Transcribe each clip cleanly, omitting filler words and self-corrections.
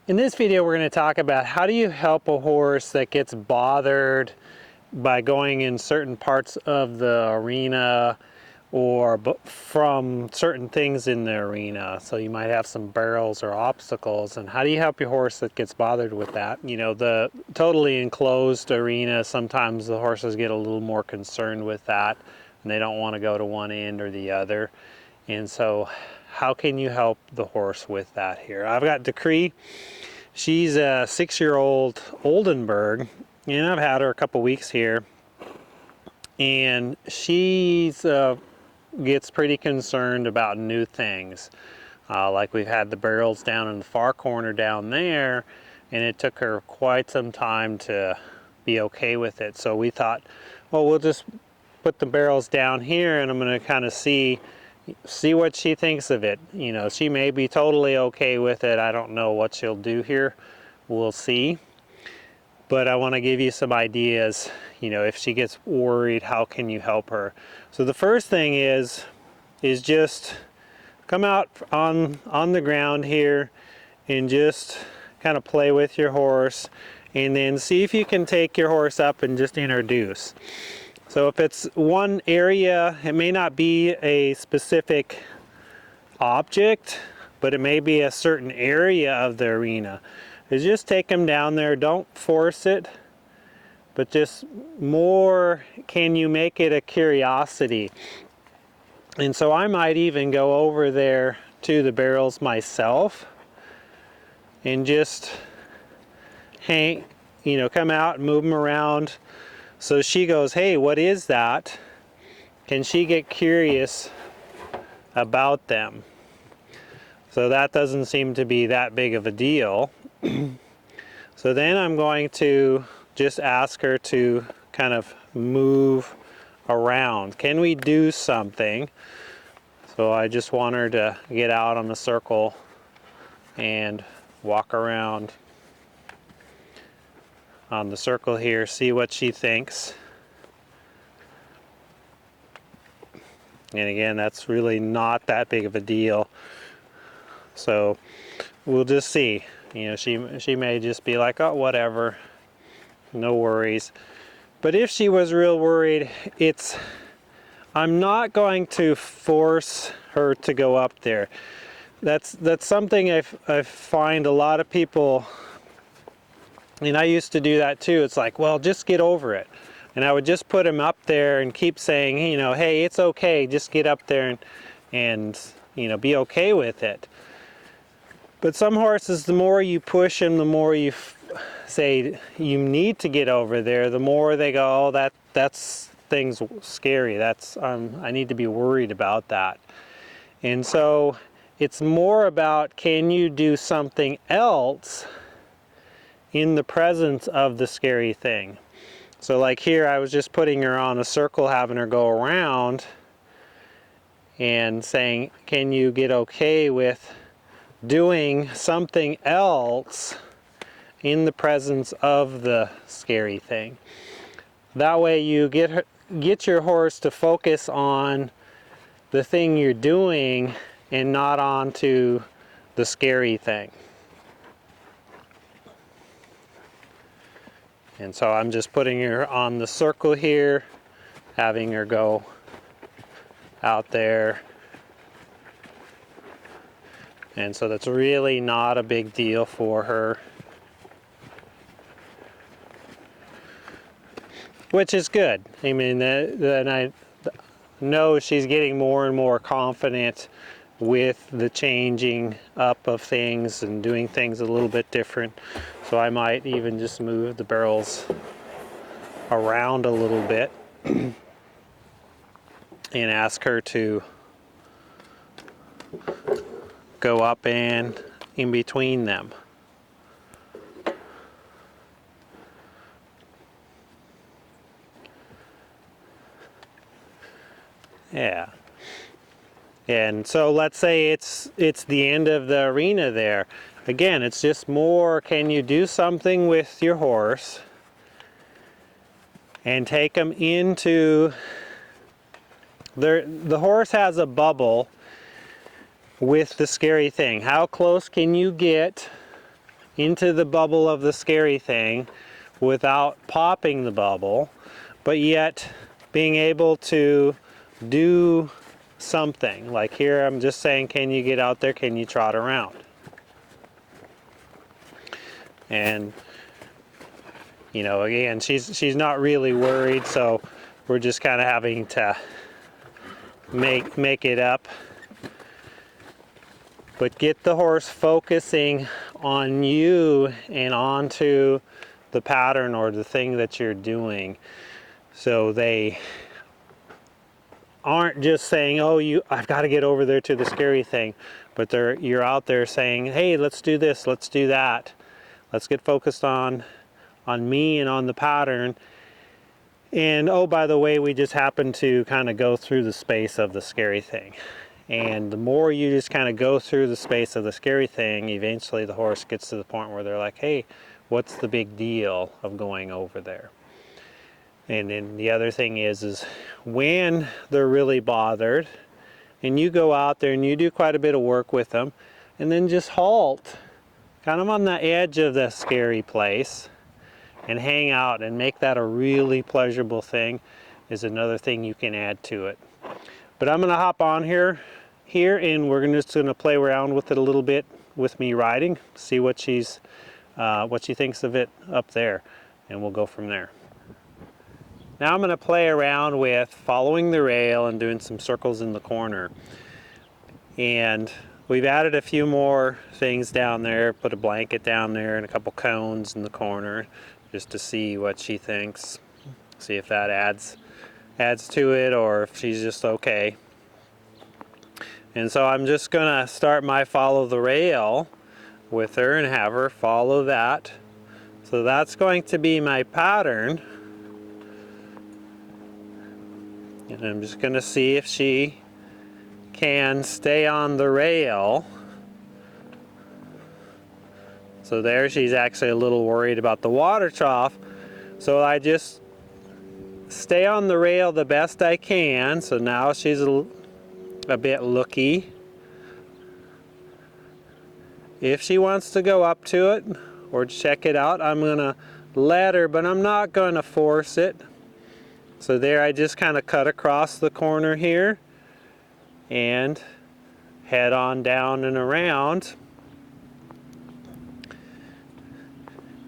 In this video, we're going to talk about how do you help a horse that gets bothered by going in certain parts of the arena or from certain things in the arena. So you might have some barrels or obstacles, and how do you help your horse that gets bothered with that? You know, the totally enclosed arena, sometimes the horses get a little more concerned with that and they don't want to go to one end or the other. And so how can you help the horse with that here? I've got Decree. She's a 6-year-old Oldenburg, and I've had her a couple weeks here, and she's gets pretty concerned about new things. Like we've had the barrels down in the far corner down there, and it took her quite some time to be okay with it. So we thought, well, we'll just put the barrels down here, and I'm going to kind of see what she thinks of it. You know, she may be totally okay with it. I don't know what she'll do here. We'll see. But I want to give you some ideas. You know, if she gets worried, how can you help her? So the first thing is just come out on the ground here and just kind of play with your horse, and then see if you can take your horse up and just introduce. So if it's one area, it may not be a specific object, but it may be a certain area of the arena. Is just take them down there, don't force it, but just more, can you make it a curiosity? And so I might even go over there to the barrels myself and just hang, you know, come out and move them around. So she goes, hey, what is that? Can she get curious about them? So that doesn't seem to be that big of a deal. So then I'm going to just ask her to kind of move around. Can we do something? So I just want her to get out on the circle and walk around on the circle here, see what she thinks. And again, that's really not that big of a deal. So we'll just see. You know, she may just be like, oh, whatever, no worries. But if she was real worried, I'm not going to force her to go up there. That's something I find a lot of people, and I used to do that too. It's like, well, just get over it. And I would just put him up there and keep saying, you know, hey, it's okay, just get up there and you know, be okay with it. But some horses, the more you push them, the more you say you need to get over there, the more they go, oh, that's thing's scary. I need to be worried about that. And so it's more about, can you do something else in the presence of the scary thing? So like here, I was just putting her on a circle, having her go around and saying, can you get okay with doing something else in the presence of the scary thing? That way you get your horse to focus on the thing you're doing and not onto the scary thing. And so I'm just putting her on the circle here, having her go out there. And so that's really not a big deal for her, which is good. I mean, then I know she's getting more and more confident with the changing up of things and doing things a little bit different. So I might even just move the barrels around a little bit and ask her to go up and in between them. Yeah. And so let's say it's the end of the arena there. Again, it's just more, can you do something with your horse and take them into the horse has a bubble with the scary thing. How close can you get into the bubble of the scary thing without popping the bubble, but yet being able to do something. Like here I'm just saying, can you get out there, can you trot around? And you know, again, she's not really worried, so we're just kind of having to make it up. But get the horse focusing on you and onto the pattern or the thing that you're doing. So they aren't just saying, oh, I've got to get over there to the scary thing, but you're out there saying, hey, let's do this, let's do that. Let's get focused on me and on the pattern. And oh, by the way, we just happen to kind of go through the space of the scary thing. And the more you just kind of go through the space of the scary thing, eventually the horse gets to the point where they're like, hey, what's the big deal of going over there? And then the other thing is when they're really bothered and you go out there and you do quite a bit of work with them, and then just halt kind of on the edge of the scary place and hang out and make that a really pleasurable thing is another thing you can add to it. But I'm going to hop on here and we're just going to play around with it a little bit with me riding, see what she thinks of it up there, and we'll go from there. Now I'm going to play around with following the rail and doing some circles in the corner. And we've added a few more things down there, put a blanket down there and a couple cones in the corner just to see what she thinks, see if that adds to it or if she's just okay. And so I'm just gonna start my follow the rail with her and have her follow that. So that's going to be my pattern. And I'm just gonna see if she can stay on the rail. So there, she's actually a little worried about the water trough. So I just stay on the rail the best I can. So now she's a bit looky. If she wants to go up to it or check it out, I'm gonna let her, but I'm not gonna force it. So there, I just kind of cut across the corner here and head on down and around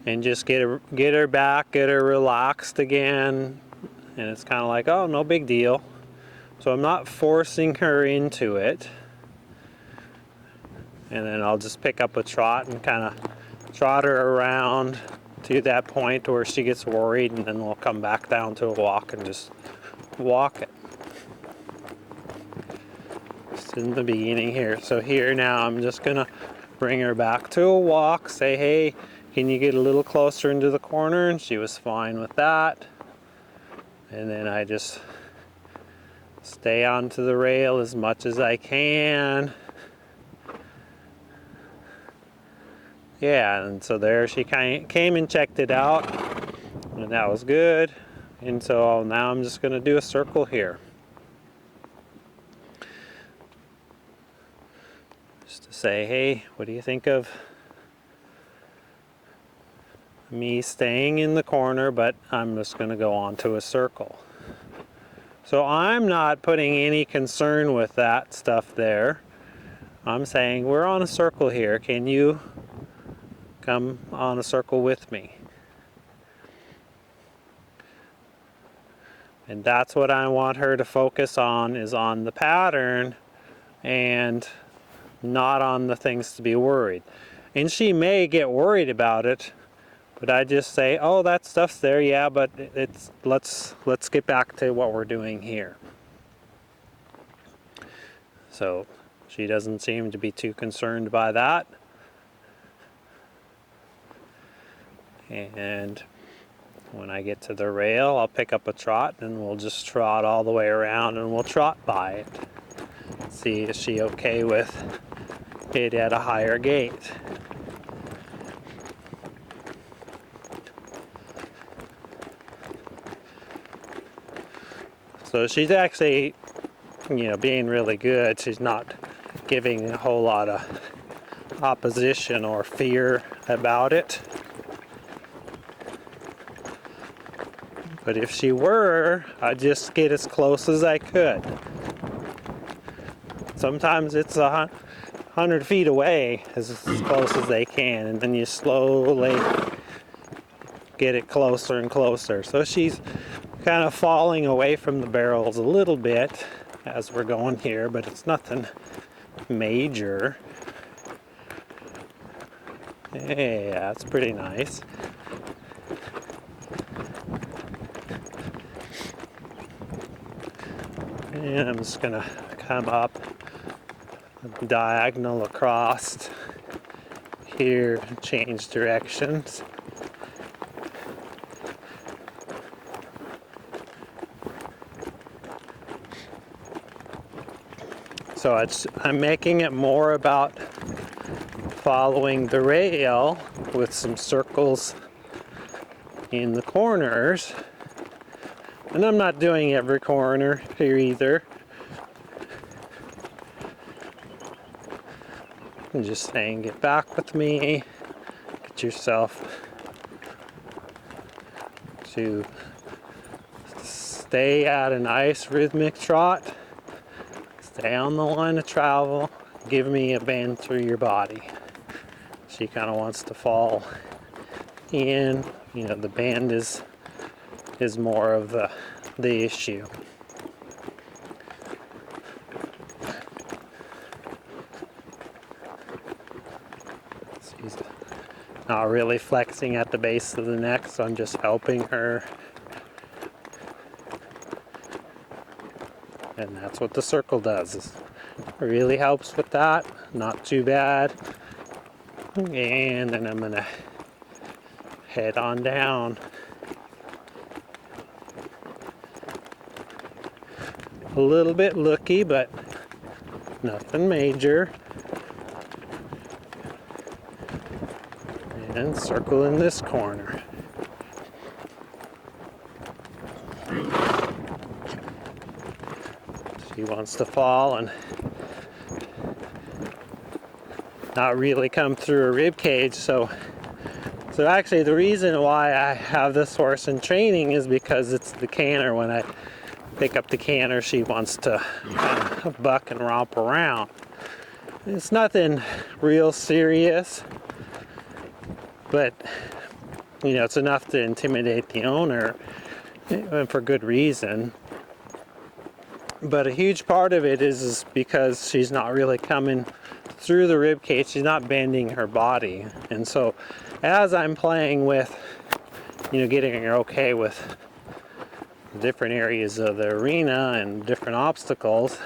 and just get her back, get her relaxed again. And it's kind of like, oh, no big deal. So I'm not forcing her into it. And then I'll just pick up a trot and kind of trot her around to that point where she gets worried, and then we'll come back down to a walk and just walk it. Just in the beginning here. So here now I'm just gonna bring her back to a walk, say, hey, can you get a little closer into the corner? And she was fine with that. And then I just stay onto the rail as much as I can. Yeah, and so there she came and checked it out, and that was good. And so now I'm just going to do a circle here. Just to say, hey, what do you think of me staying in the corner, but I'm just going to go on to a circle. So I'm not putting any concern with that stuff there. I'm saying we're on a circle here. Can you come on a circle with me? And that's what I want her to focus on, is on the pattern and not on the things to be worried. And she may get worried about it, but I just say, oh, that stuff's there, yeah, but let's get back to what we're doing here. So she doesn't seem to be too concerned by that. And when I get to the rail, I'll pick up a trot and we'll just trot all the way around and we'll trot by it. See, is she okay with it at a higher gait? So she's actually, being really good. She's not giving a whole lot of opposition or fear about it. But if she were, I'd just get as close as I could. Sometimes it's 100 feet away, as close as they can, and then you slowly get it closer and closer. So she's kind of falling away from the barrels a little bit as we're going here, but it's nothing major. Hey, that's pretty nice. And I'm just gonna come up diagonal across here, change directions. So I'm making it more about following the rail with some circles in the corners. And I'm not doing every corner here either. I'm just saying, get back with me, get yourself to stay at a nice rhythmic trot, stay on the line of travel, give me a bend through your body. She kind of wants to fall in, you know, the bend is more of the issue. She's not really flexing at the base of the neck, so I'm just helping her. And that's what the circle does. It really helps with that. Not too bad. And then I'm gonna head on down. A little bit looky, but nothing major. And circle in this corner. She wants to fall and not really come through a rib cage. So actually the reason why I have this horse in training is because it's the canter. When I pick up the canter, she wants to buck and romp around. It's nothing real serious, but you know, it's enough to intimidate the owner, and for good reason. But a huge part of it is because she's not really coming through the rib cage. She's not bending her body. And so as I'm playing with, you know, getting her okay with different areas of the arena and different obstacles,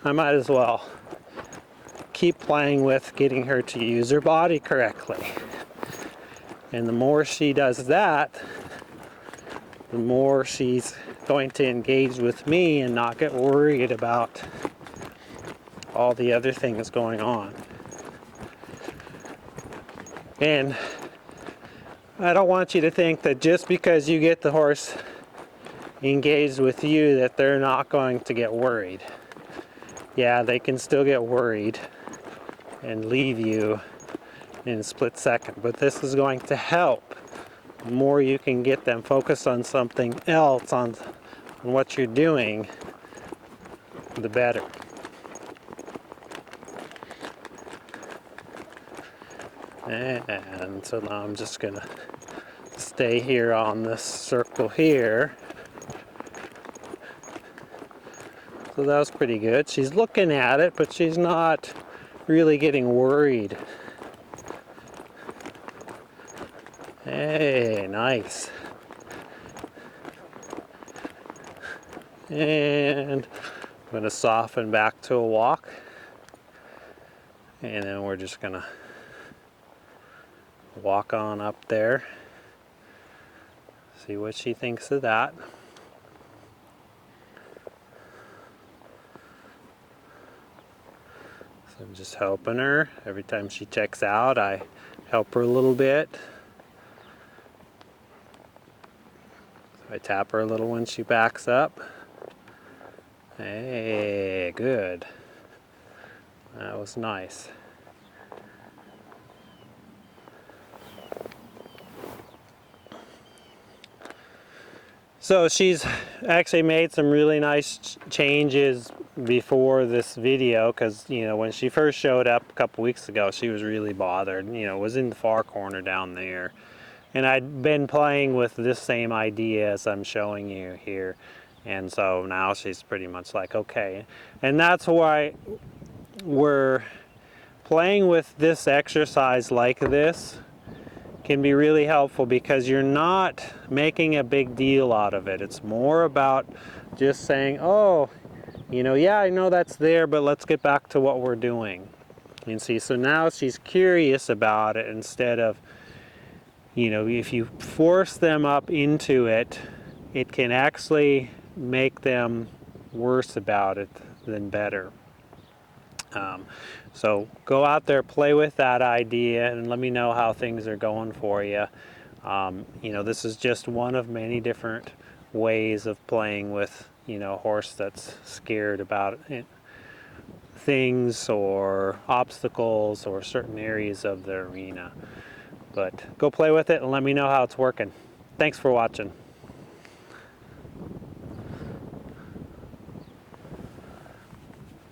I might as well keep playing with getting her to use her body correctly. And the more she does that, the more she's going to engage with me and not get worried about all the other things going on. And I don't want you to think that just because you get the horse engaged with you that they're not going to get worried. Yeah, they can still get worried and leave you in a split second, but this is going to help. The more you can get them focused on something else, on what you're doing, the better. And so now I'm just gonna stay here on this circle here. So that was pretty good. She's looking at it, but she's not really getting worried. Hey, nice. And I'm going to soften back to a walk. And then we're just going to walk on up there. See what she thinks of that. So I'm just helping her. Every time she checks out, I help her a little bit. So I tap her a little when she backs up. Hey, good. That was nice. So she's actually made some really nice changes before this video, because when she first showed up a couple weeks ago, she was really bothered. Was in the far corner down there, and I'd been playing with this same idea as I'm showing you here, and so now she's pretty much like, okay. And that's why we're playing with this exercise like this can be really helpful, because you're not making a big deal out of it. It's more about just saying, oh, yeah, I know that's there, but let's get back to what we're doing. And see, so now she's curious about it, instead of, if you force them up into it, it can actually make them worse about it than better. So go out there, play with that idea, and let me know how things are going for you. This is just one of many different ways of playing with, a horse that's scared about things or obstacles or certain areas of the arena. But go play with it and let me know how it's working. Thanks for watching.